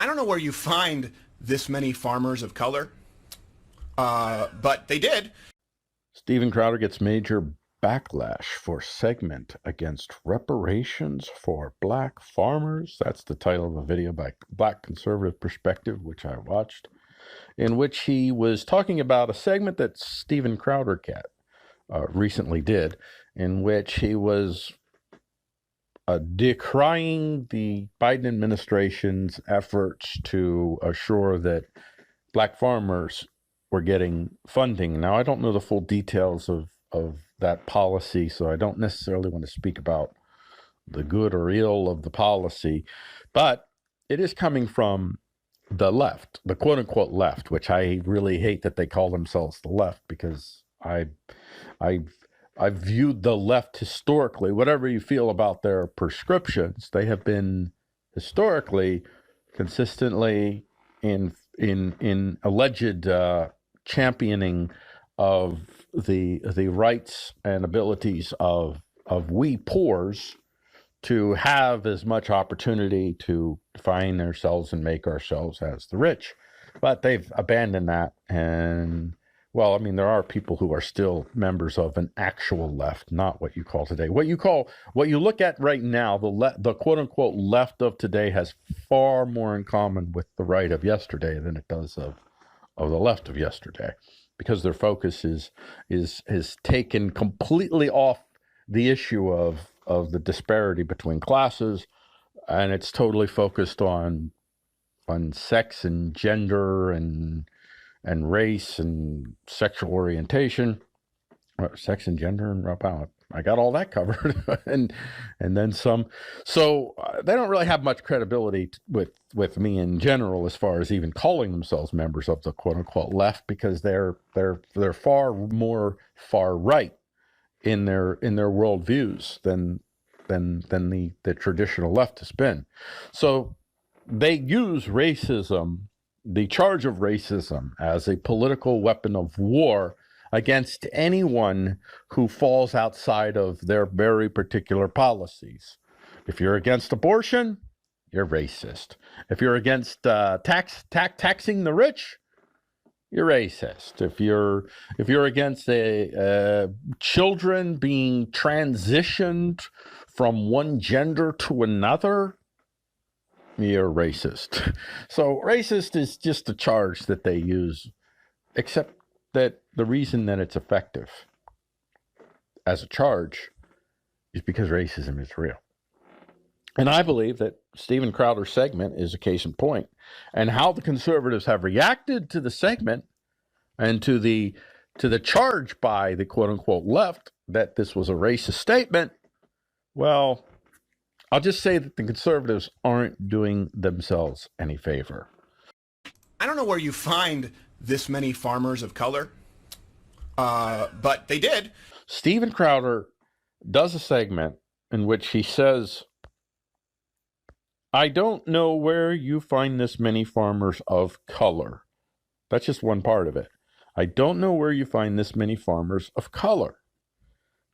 I don't know where you find this many farmers of color, but they did. Steven Crowder gets major backlash for segment against reparations for black farmers. That's the title of a video by Black Conservative Perspective, which I watched, in which he was talking about a segment that Steven Crowder recently did, in which he was decrying the Biden administration's efforts to assure that black farmers were getting funding. Now, I don't know the full details of that policy, so I don't necessarily want to speak about the good or ill of the policy, but it is coming from the left, the quote unquote left, which I really hate that they call themselves the left, because I've viewed the left historically, whatever you feel about their prescriptions, they have been historically consistently in alleged championing of the rights and abilities of we poors to have as much opportunity to define ourselves and make ourselves as the rich. But they've abandoned that. And, well, I mean, there are people who are still members of an actual left, not what you call today. What you look at right now, the quote unquote left of today has far more in common with the right of yesterday than it does of the left of yesterday, because their focus is taken completely off the issue of the disparity between classes, and it's totally focused on sex and gender and race and sexual orientation, sex and gender, and wow, I got all that covered, and then some. So they don't really have much credibility with me in general, as far as even calling themselves members of the quote unquote left, because they're far more far right in their worldviews than the traditional left has been. So they use racism, the charge of racism, as a political weapon of war against anyone who falls outside of their very particular policies. If you're against abortion, you're racist. If you're against taxing the rich, you're racist. If you're against children being transitioned from one gender to another, you're racist. So racist is just a charge that they use, except that the reason that it's effective as a charge is because racism is real. And I believe that Steven Crowder's segment is a case in point. And how the conservatives have reacted to the segment and to the charge by the quote unquote left that this was a racist statement, well, I'll just say that the conservatives aren't doing themselves any favor. I don't know where you find this many farmers of color, but they did. Steven Crowder does a segment in which he says, I don't know where you find this many farmers of color. That's just one part of it. I don't know where you find this many farmers of color.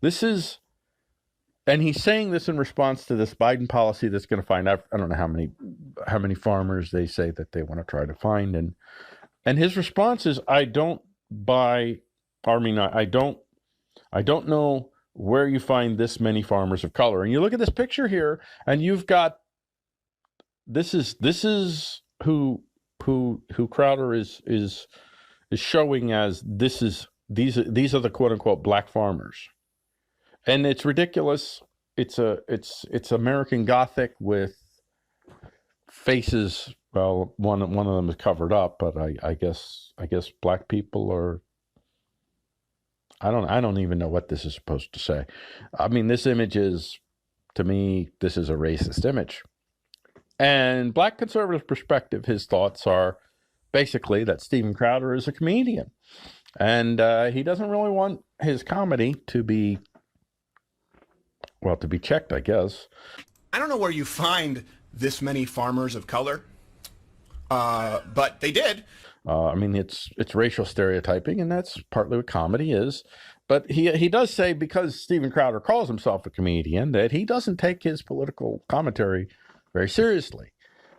And he's saying this in response to this Biden policy that's going to find out, I don't know how many farmers they say that they want to try to find. And his response is, I don't know where you find this many farmers of color. And you look at this picture here, and you've got, this is who Crowder is showing as these are the quote unquote black farmers. And it's ridiculous. It's American Gothic with faces. Well, one of them is covered up, but I guess black people are. I don't even know what this is supposed to say. I mean, this image is, to me, this is a racist image. And Black Conservative Perspective, his thoughts are basically that Steven Crowder is a comedian, and he doesn't really want his comedy to be checked, I guess. I don't know where you find this many farmers of color, but they did. I mean, it's racial stereotyping, and that's partly what comedy is. But he does say, because Steven Crowder calls himself a comedian, that he doesn't take his political commentary very seriously.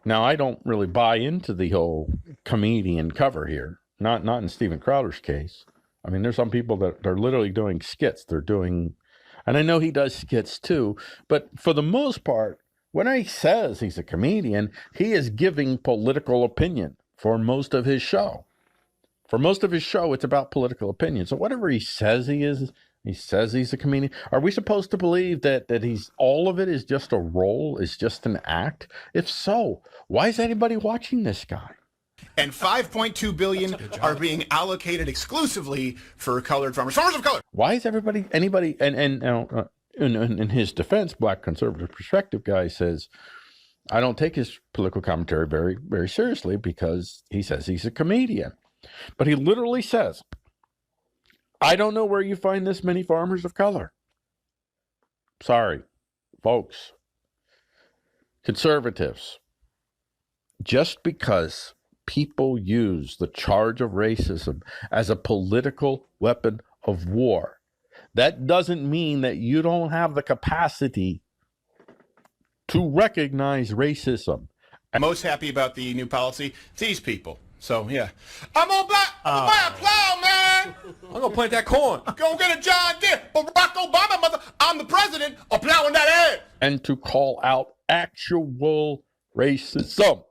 Now, I don't really buy into the whole comedian cover here. Not in Steven Crowder's case. I mean, there's some people that are literally doing skits. They're doing, and I know he does skits too, but for the most part, when he says he's a comedian, he is giving political opinion for most of his show. For most of his show, it's about political opinion. So whatever he says he says he's a comedian. Are we supposed to believe that he's all of it is just a role, is just an act? If so, why is anybody watching this guy? And $5.2 billion are being allocated exclusively for colored farmers of color. Why is anybody, in his defense, Black Conservative Perspective guy says, I don't take his political commentary very, very seriously because he says he's a comedian. But he literally says, I don't know where you find this many farmers of color. Sorry, folks. Conservatives, just because people use the charge of racism as a political weapon of war, that doesn't mean that you don't have the capacity to recognize racism. I'm most happy about the new policy. It's these people. So, yeah. I'm gonna buy a plow, man. I'm gonna plant that corn. Go get a John Deere. Barack Obama, mother. I'm the president of plowing that ass. And to call out actual racism.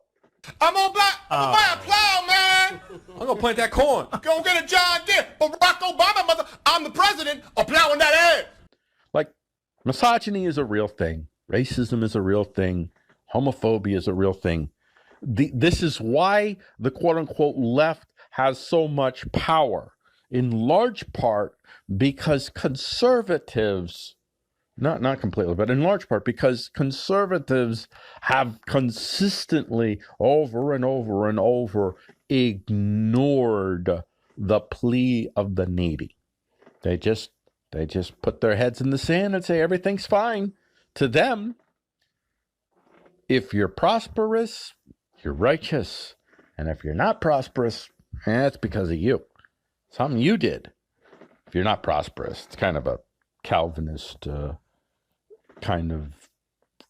I'm gonna buy a plow, man. I'm gonna plant that corn. Go get a John Deere. Barack Obama, mother. I'm the president of plowing that ass. Like, misogyny is a real thing. Racism is a real thing. Homophobia is a real thing. This is why the quote-unquote left has so much power, in large part because conservatives, not completely, but in large part because conservatives have consistently over and over and over ignored the plea of the needy. They just put their heads in the sand and say everything's fine. To them, if you're prosperous, you're righteous. And if you're not prosperous, it's because of you. Something you did. If you're not prosperous, it's kind of a Calvinist kind of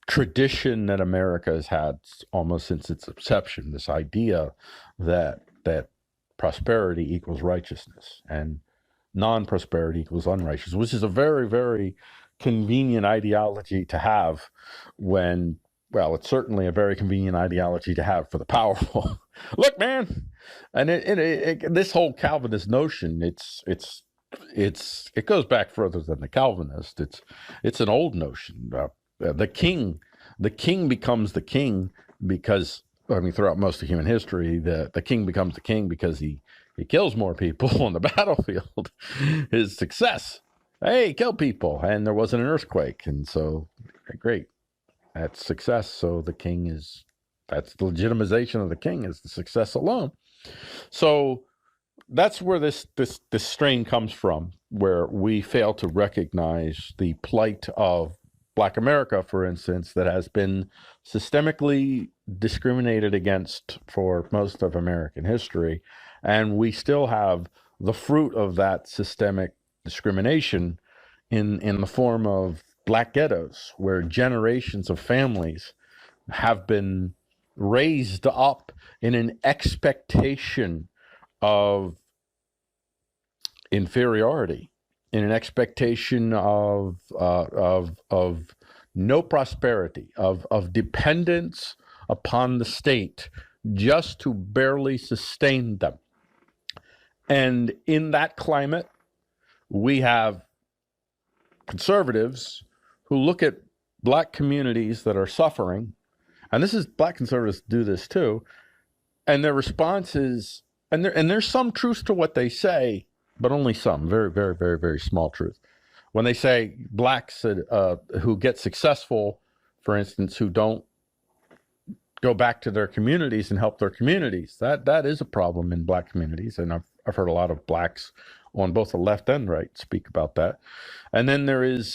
tradition that America has had almost since its inception. This idea that prosperity equals righteousness and non-prosperity equals unrighteous, which is a very, very convenient ideology to have when, well, it's certainly a very convenient ideology to have for the powerful. Look, man, and this whole Calvinist notion, it goes back further than the Calvinist. It's an old notion. The king becomes the king because, I mean, throughout most of human history, the king becomes the king because he kills more people on the battlefield. His success. Hey, kill people, and there wasn't an earthquake, and so great. That's success. So the king that's the legitimization of the king is the success alone. So that's where this strain comes from, where we fail to recognize the plight of Black America, for instance, that has been systemically discriminated against for most of American history. And we still have the fruit of that systemic discrimination in the form of Black ghettos, where generations of families have been raised up in an expectation of inferiority, in an expectation of no prosperity, of dependence upon the state just to barely sustain them. And in that climate, we have conservatives who look at Black communities that are suffering, and Black conservatives do this too, and their response is, and there's some truth to what they say, but only some, very, very, very, very small truth. When they say Blacks who get successful, for instance, who don't go back to their communities and help their communities, that is a problem in Black communities, and I've heard a lot of Blacks on both the left and right speak about that. And then there is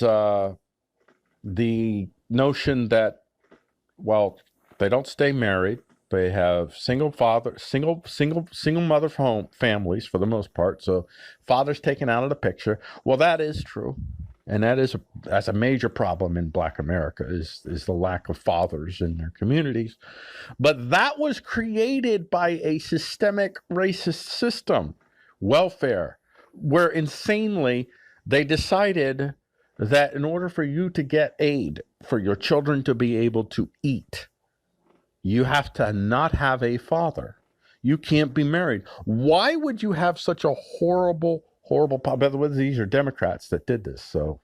the notion that, well, they don't stay married. They have single mother home families for the most part. So father's taken out of the picture. Well, that is true. And that's a major problem in Black America is the lack of fathers in their communities. But that was created by a systemic racist system, welfare, where insanely they decided that in order for you to get aid, for your children to be able to eat, you have to not have a father. You can't be married. Why would you have such a horrible by the way, these are Democrats that did this. So,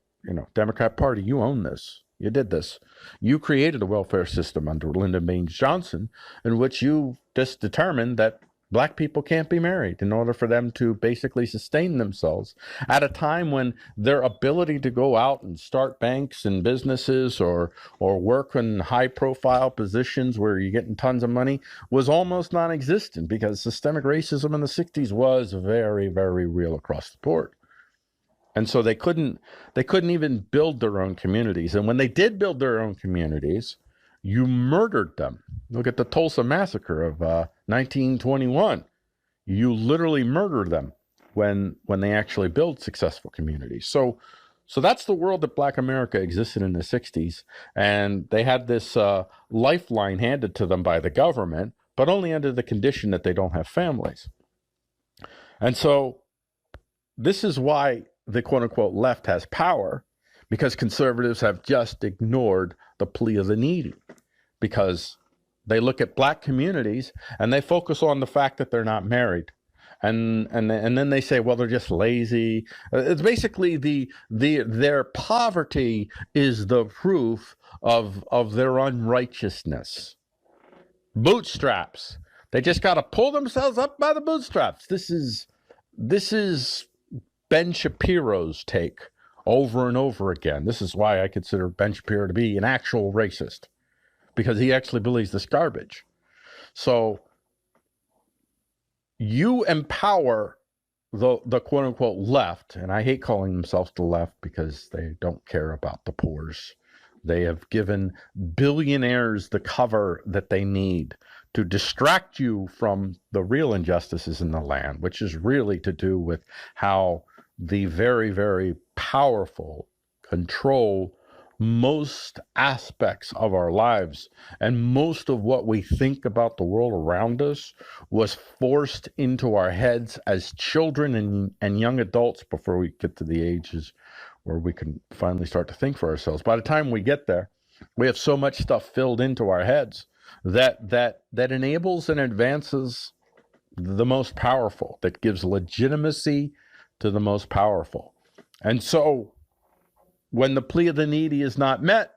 Democrat Party, you own this. You did this. You created a welfare system under Lyndon Baines Johnson in which you just determined that Black people can't be married in order for them to basically sustain themselves at a time when their ability to go out and start banks and businesses or work in high profile positions where you're getting tons of money was almost non-existent because systemic racism in the 60s was very, very real across the board. And so they couldn't even build their own communities. And when they did build their own communities, you murdered them. Look at the Tulsa massacre of 1921. You literally murder them when they actually build successful communities. So that's the world that Black America existed in the 60s. And they had this lifeline handed to them by the government, but only under the condition that they don't have families. And so this is why the quote-unquote left has power, because conservatives have just ignored the plea of the needy, because they look at Black communities and they focus on the fact that they're not married. And then they say, well, they're just lazy. It's basically their poverty is the proof of their unrighteousness. Bootstraps. They just got to pull themselves up by the bootstraps. This is Ben Shapiro's take over and over again. This is why I consider Ben Shapiro to be an actual racist, because he actually believes this garbage. So you empower the quote-unquote left, and I hate calling themselves the left because they don't care about the poors. They have given billionaires the cover that they need to distract you from the real injustices in the land, which is really to do with how the very, very powerful control most aspects of our lives, and most of what we think about the world around us was forced into our heads as children and young adults before we get to the ages where we can finally start to think for ourselves. By the time we get there, we have so much stuff filled into our heads that enables and advances the most powerful, that gives legitimacy to the most powerful. And so when the plea of the needy is not met,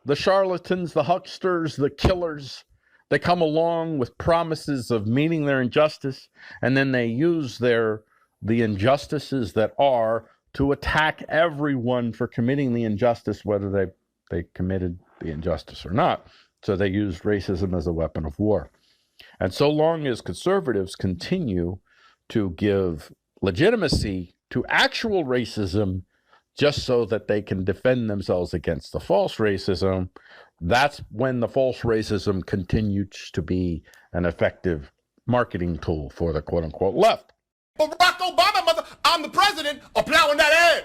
the charlatans, the hucksters, the killers, they come along with promises of meeting their injustice, and then they use the injustices that are to attack everyone for committing the injustice, whether they committed the injustice or not. So they use racism as a weapon of war. And so long as conservatives continue to give legitimacy to actual racism just so that they can defend themselves against the false racism, that's when the false racism continues to be an effective marketing tool for the quote-unquote left. Barack Obama, mother, I'm the president, plowing that ass.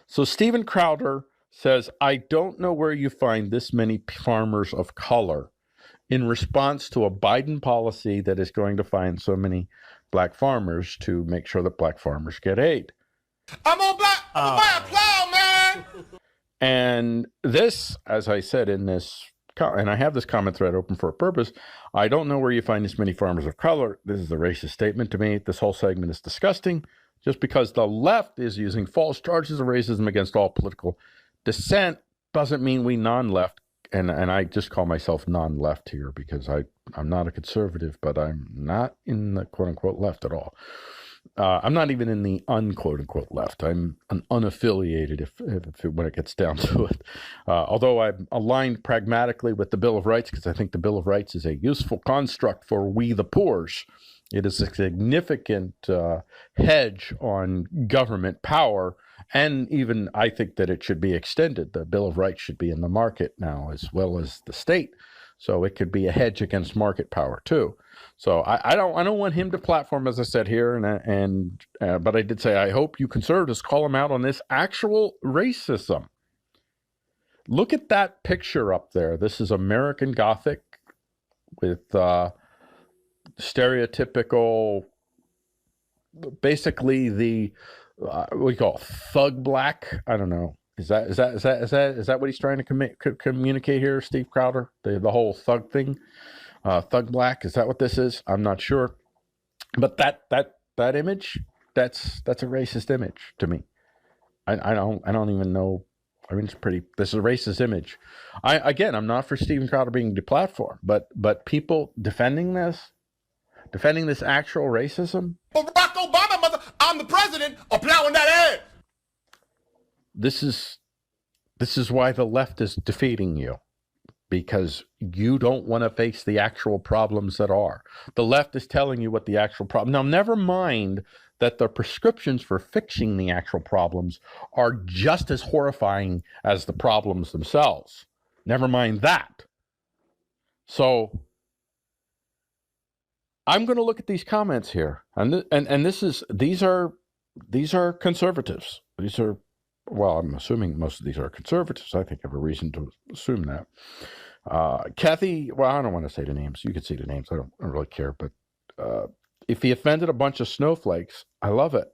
So Steven Crowder says, I don't know where you find this many farmers of color in response to a Biden policy that is going to find so many Black farmers to make sure that Black farmers get aid. I'm gonna buy a plow, man. And this, as I said in this, and I have this comment thread open for a purpose, I don't know where you find this many farmers of color. This is a racist statement to me. This whole segment is disgusting. Just because the left is using false charges of racism against all political dissent doesn't mean we non-left, and I just call myself non-left here because I'm not a conservative, but I'm not in the quote-unquote left at all. I'm not even in the unquote-unquote left. I'm an unaffiliated when it gets down to it. Although I'm aligned pragmatically with the Bill of Rights because I think the Bill of Rights is a useful construct for we the poors. It is a significant hedge on government power, and even I think that it should be extended. The Bill of Rights should be in the market now as well as the state, So it could be a hedge against market power too. So I don't want him to platform, as I said here, but I did say I hope you conservatives call him out on this actual racism. Look at that picture up there. This is American Gothic with stereotypical, basically the what do you call it, thug black? I don't know. Is that what he's trying to communicate here, Steve Crowder? The whole thug thing, thug black. Is that what this is? I'm not sure, but that image, that's a racist image to me. I don't even know. I mean, this is a racist image. I'm not for Steven Crowder being deplatformed, but people defending this actual racism. Barack Obama, mother, I'm the president, plowing that ass. This is why the left is defeating you, because you don't want to face the actual problems that are. The left is telling you what the actual problem. Now, never mind that the prescriptions for fixing the actual problems are just as horrifying as the problems themselves. Never mind that. So I'm going to look at these comments here, and these are conservatives. These are, well, I'm assuming most of these are conservatives. I think I have a reason to assume that. Kathy, well, I don't want to say the names. You can see the names. I don't really care. But if he offended a bunch of snowflakes, I love it.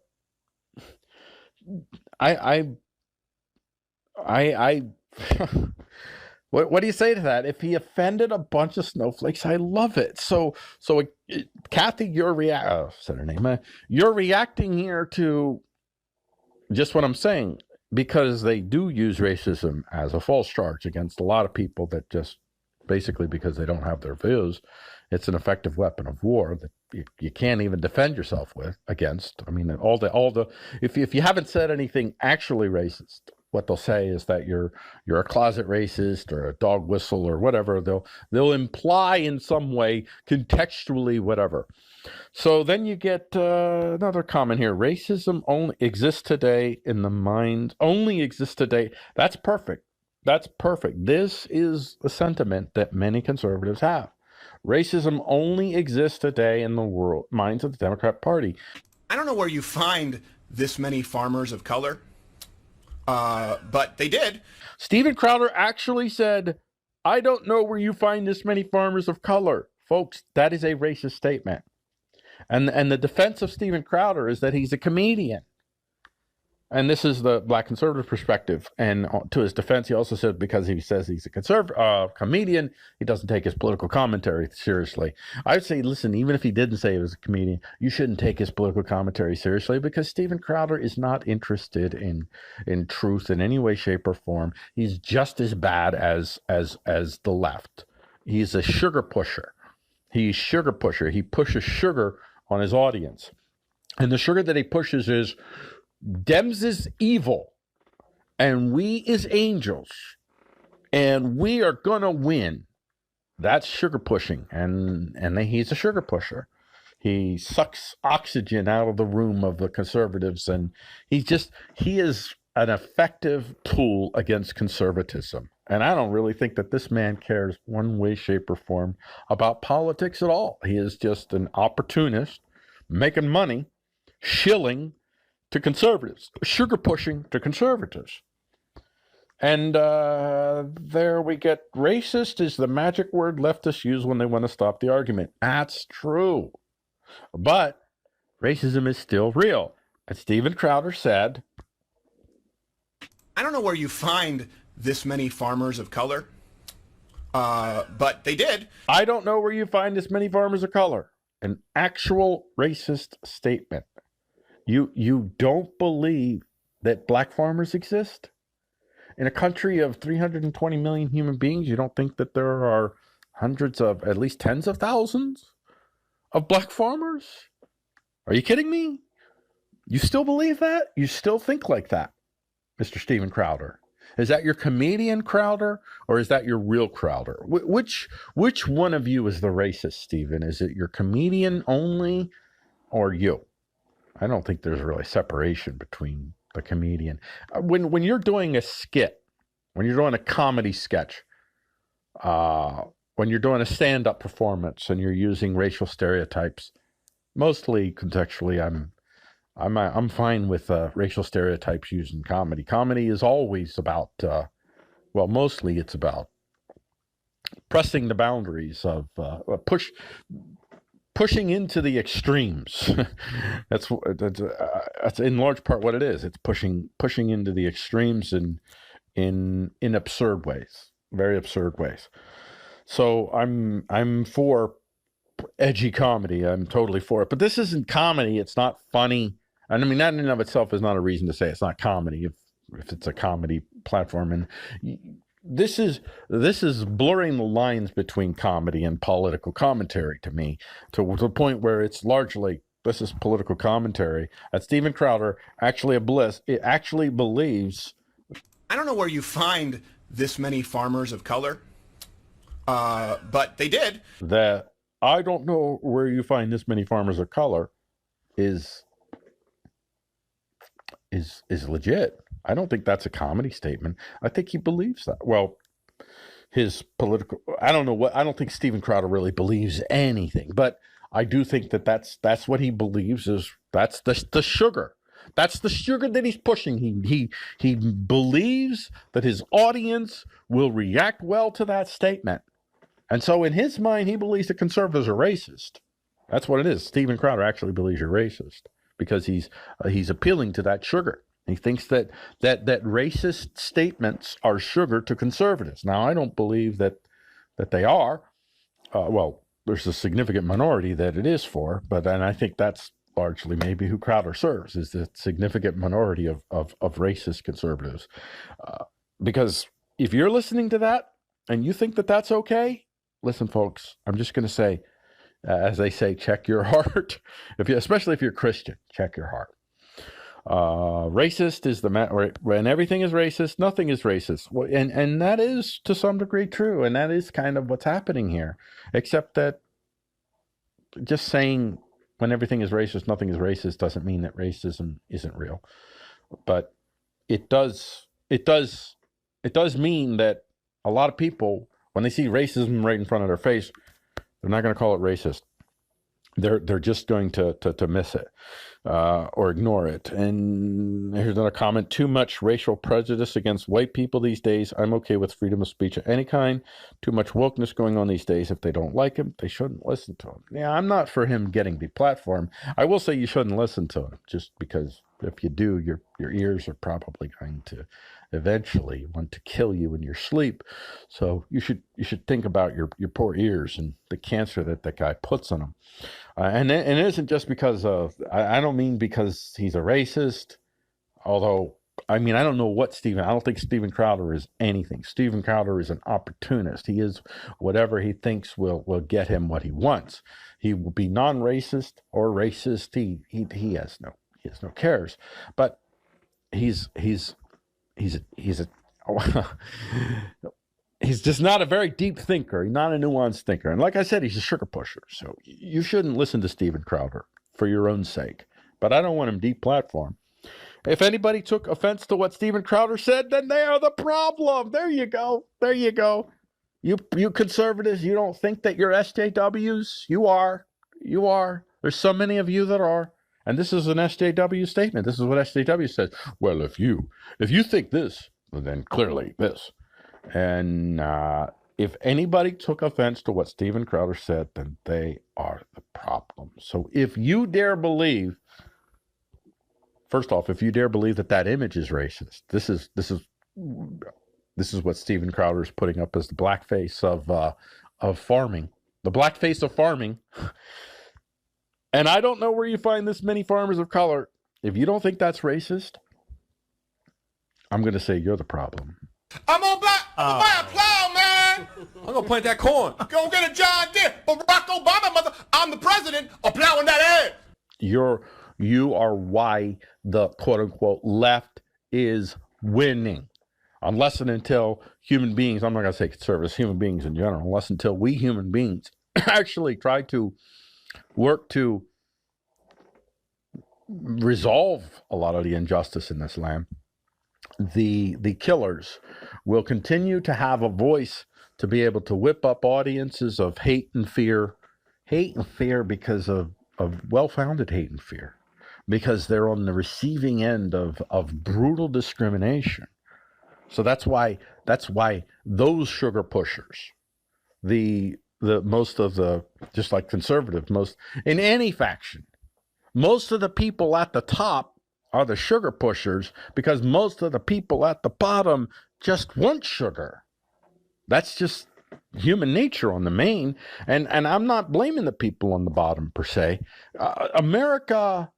What do you say to that? If he offended a bunch of snowflakes, I love it. So Kathy, said her name. You're reacting here to just what I'm saying, because they do use racism as a false charge against a lot of people that just basically, because they don't have their views, it's an effective weapon of war that you can't even defend yourself against. I mean, if you haven't said anything actually racist, what they'll say is that you're a closet racist or a dog whistle or whatever. They'll imply in some way, contextually, whatever. So then you get another comment here. Racism only exists today in the mind. Only exists today. That's perfect. That's perfect. This is a sentiment that many conservatives have. Racism only exists today in the minds of the Democrat Party. I don't know where you find this many farmers of color, but they did. Steven Crowder actually said, I don't know where you find this many farmers of color. Folks, that is a racist statement. And the defense of Steven Crowder is that he's a comedian. And this is the black conservative perspective. And to his defense, he also said because he says he's a comedian, he doesn't take his political commentary seriously. I would say, listen, even if he didn't say he was a comedian, you shouldn't take his political commentary seriously, because Steven Crowder is not interested in truth in any way, shape, or form. He's just as bad as the left. He's a sugar pusher. He's sugar pusher. He pushes sugar on his audience. And the sugar that he pushes is Dems is evil, and we is angels, and we are gonna win. That's sugar pushing, and he's a sugar pusher. He sucks oxygen out of the room of the conservatives, and he is an effective tool against conservatism. And I don't really think that this man cares one way, shape, or form about politics at all. He is just an opportunist making money, shilling to conservatives, sugar pushing to conservatives. And there we get racist is the magic word leftists use when they want to stop the argument. That's true. But racism is still real. As Steven Crowder said, I don't know where you find this many farmers of color, but they did. I don't know where you find this many farmers of color. An actual racist statement. You don't believe that black farmers exist? In a country of 320 million human beings, you don't think that there are hundreds of, at least tens of thousands of black farmers? Are you kidding me? You still believe that? You still think like that, Mr. Steven Crowder? Is that your comedian Crowder, or is that your real Crowder? Which one of you is the racist, Steven? Is it your comedian only, or you? I don't think there's really separation between the comedian. When you're doing a skit, when you're doing a comedy sketch, when you're doing a stand-up performance and you're using racial stereotypes, mostly contextually, I'm fine with racial stereotypes used in comedy. Comedy is always about, mostly it's about pressing the boundaries of pushing into the extremes. that's in large part what it is. It's pushing into the extremes in absurd ways, very absurd ways. So I'm for edgy comedy. I'm totally for it. But this isn't comedy. It's not funny. And I mean, that in and of itself is not a reason to say it's not comedy if it's a comedy platform. And this is blurring the lines between comedy and political commentary to me, to the point where it's largely, this is political commentary. That Steven Crowder actually believes. I don't know where you find this many farmers of color, but they did. That I don't know where you find this many farmers of color is legit. I don't think that's a comedy statement. I think he believes that. Well, his political, I don't think Steven Crowder really believes anything, but I do think that's what he believes that's the sugar. That's the sugar that he's pushing. He believes that his audience will react well to that statement. And so in his mind, he believes that conservatives are racist. That's what it is. Steven Crowder actually believes you're racist because he's appealing to that sugar. He thinks that racist statements are sugar to conservatives. Now, I don't believe that they are. There's a significant minority that it is for, and I think that's largely maybe who Crowder serves, is the significant minority of racist conservatives. Because if you're listening to that and you think that that's okay, listen, folks, I'm just going to say, as they say, check your heart. Especially if you're Christian, check your heart. Racist is when everything is racist, nothing is racist. Well, and that is to some degree true, and that is kind of what's happening here. Except that just saying when everything is racist, nothing is racist doesn't mean that racism isn't real. But it does mean that a lot of people, when they see racism right in front of their face, they're not going to call it racist. They're just going to miss it or ignore it. And here's another comment: too much racial prejudice against white people these days. I'm okay with freedom of speech of any kind. Too much wokeness going on these days. If they don't like him, they shouldn't listen to him. Yeah, I'm not for him getting the platform. I will say you shouldn't listen to him, just because if you do, your ears are probably going to eventually want to kill you in your sleep. So you should think about your poor ears and the cancer that guy puts on them. And it isn't just because of, I don't mean because he's a racist, although, I mean, I don't think Steven Crowder is anything. Steven Crowder is an opportunist. He is whatever he thinks will get him what he wants. He will be non-racist or racist. He has no cares. But he's just not a very deep thinker. He's not a nuanced thinker. And like I said, he's a sugar pusher. So you shouldn't listen to Steven Crowder for your own sake. But I don't want him deplatformed. If anybody took offense to what Steven Crowder said, then they are the problem. There you go. You conservatives, you don't think that you're SJWs? You are. There's so many of you that are. And this is an SJW statement. This is what SJW says. Well, if you think this, well, then clearly this. And if anybody took offense to what Steven Crowder said, then they are the problem. So if you dare believe, first off, if you dare believe that image is racist, this is what Steven Crowder is putting up as the blackface of farming, the blackface of farming. And I don't know where you find this many farmers of color. If you don't think that's racist, I'm going to say you're the problem. I'm gonna buy a plow, man. I'm gonna plant that corn. Go get a John Deere. Barack Obama, mother. I'm the president of plowing that air. You are why the quote unquote left is winning. Unless and until human beings, I'm not going to say conservatives, human beings in general, unless until we human beings actually try to work to resolve a lot of the injustice in this land, the killers will continue to have a voice to be able to whip up audiences of hate and fear because of well-founded hate and fear, because they're on the receiving end of brutal discrimination. So that's why those sugar pushers, the most of the, just like conservative, most in any faction, most of the people at the top are the sugar pushers, because most of the people at the bottom just want sugar. That's just human nature on the main. And I'm not blaming the people on the bottom per se. America,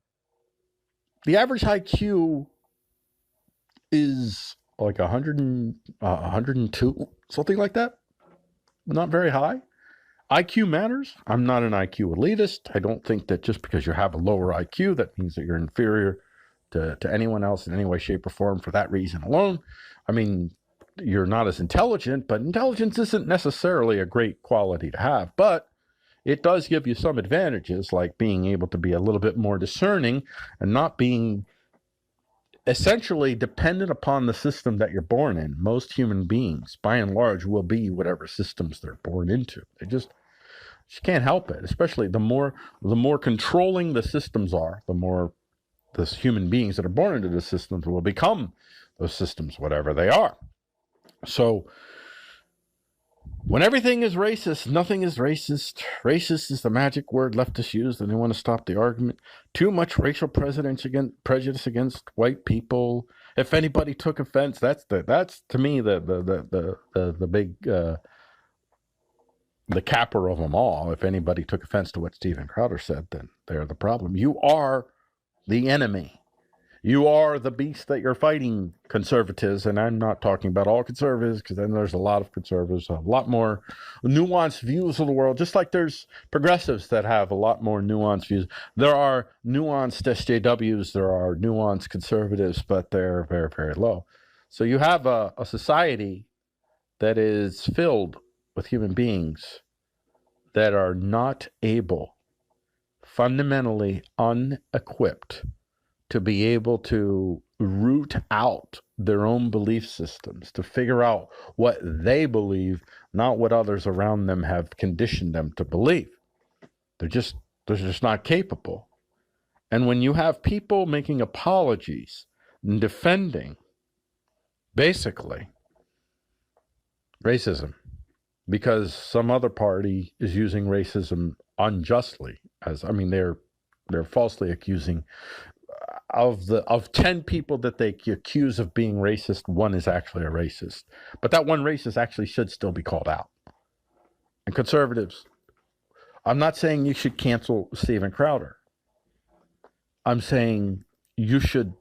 the average IQ is like 102, something like that. Not very high. IQ matters. I'm not an IQ elitist. I don't think that just because you have a lower IQ, that means that you're inferior to anyone else in any way, shape, or form for that reason alone. I mean, you're not as intelligent, but intelligence isn't necessarily a great quality to have. But it does give you some advantages, like being able to be a little bit more discerning and not being essentially dependent upon the system that you're born in. Most human beings, by and large, will be whatever systems they're born into. They just can't help it. Especially the more controlling the systems are, the more the human beings that are born into the systems will become those systems, whatever they are. So when everything is racist, nothing is racist. Racist is the magic word leftists use, and they want to stop the argument. Too much racial prejudice against white people. If anybody took offense, that's to me the big the capper of them all. If anybody took offense to what Steven Crowder said, then they're the problem. You are the enemy. You are the beast that you're fighting, conservatives. And I'm not talking about all conservatives, because then there's a lot of conservatives, a lot more nuanced views of the world, just like there's progressives that have a lot more nuanced views. There are nuanced SJWs, there are nuanced conservatives, but they're very, very low. So you have a society that is filled with human beings that are not able, fundamentally unequipped, to be able to root out their own belief systems, to figure out what they believe, not what others around them have conditioned them to believe. They're just not capable. And when you have people making apologies and defending, basically, racism, because some other party is using racism unjustly, they're falsely accusing. Of 10 people that they accuse of being racist, one is actually a racist. But that one racist actually should still be called out. And conservatives, I'm not saying you should cancel Steven Crowder. I'm saying you should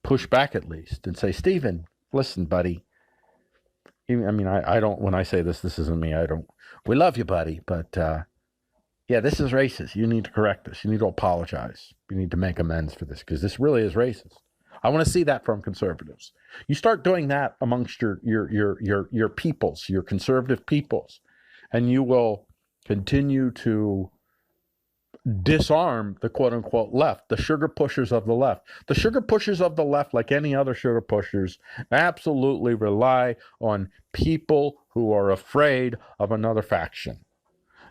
push back at least and say, Steven, listen, buddy. I don't, when I say this isn't me. We love you, buddy, but yeah, this is racist. You need to correct this. You need to apologize. You need to make amends for this, because this really is racist. I want to see that from conservatives. You start doing that amongst your peoples, your conservative peoples, and you will continue to disarm the quote-unquote left, the sugar pushers of the left. The sugar pushers of the left, like any other sugar pushers, absolutely rely on people who are afraid of another faction.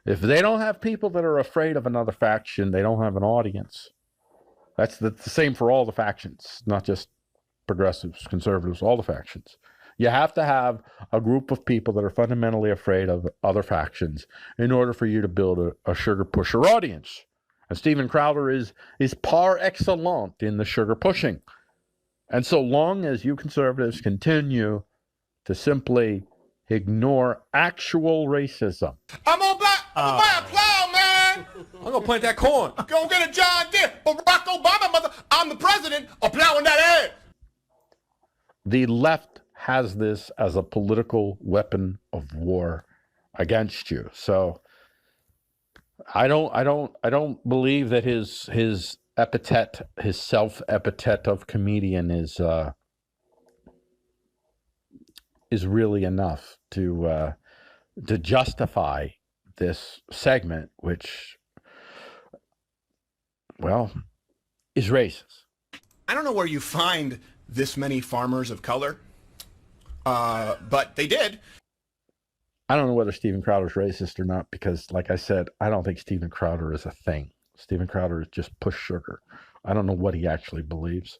If they don't have people that are afraid of another faction, they don't have an audience. That's the same for all the factions, not just progressives, conservatives, all the factions. You have to have a group of people that are fundamentally afraid of other factions in order for you to build a sugar pusher audience. And Steven Crowder is par excellence in the sugar pushing. And so long as you conservatives continue to simply ignore actual racism. I'm gonna buy a plow, man. I'm gonna plant that corn. Go get a John Deere. Barack Obama, mother. I'm the president of plowing that ass. The left has this as a political weapon of war against you. So I don't believe that his epithet, his self-epithet of comedian is really enough to justify this segment, which, well, is racist. I don't know where you find this many farmers of color, but they did. I don't know whether Steven Crowder's racist or not because, like I said, I don't think Steven Crowder is a thing. Steven Crowder is just push sugar. I don't know what he actually believes.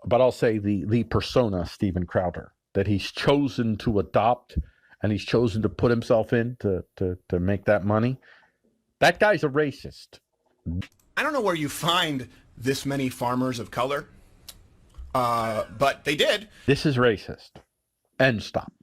But I'll say the persona Steven Crowder that he's chosen to adopt and he's chosen to put himself in to make that money, that guy's a racist. I don't know where you find this many farmers of color, but they did. This is racist. End stop.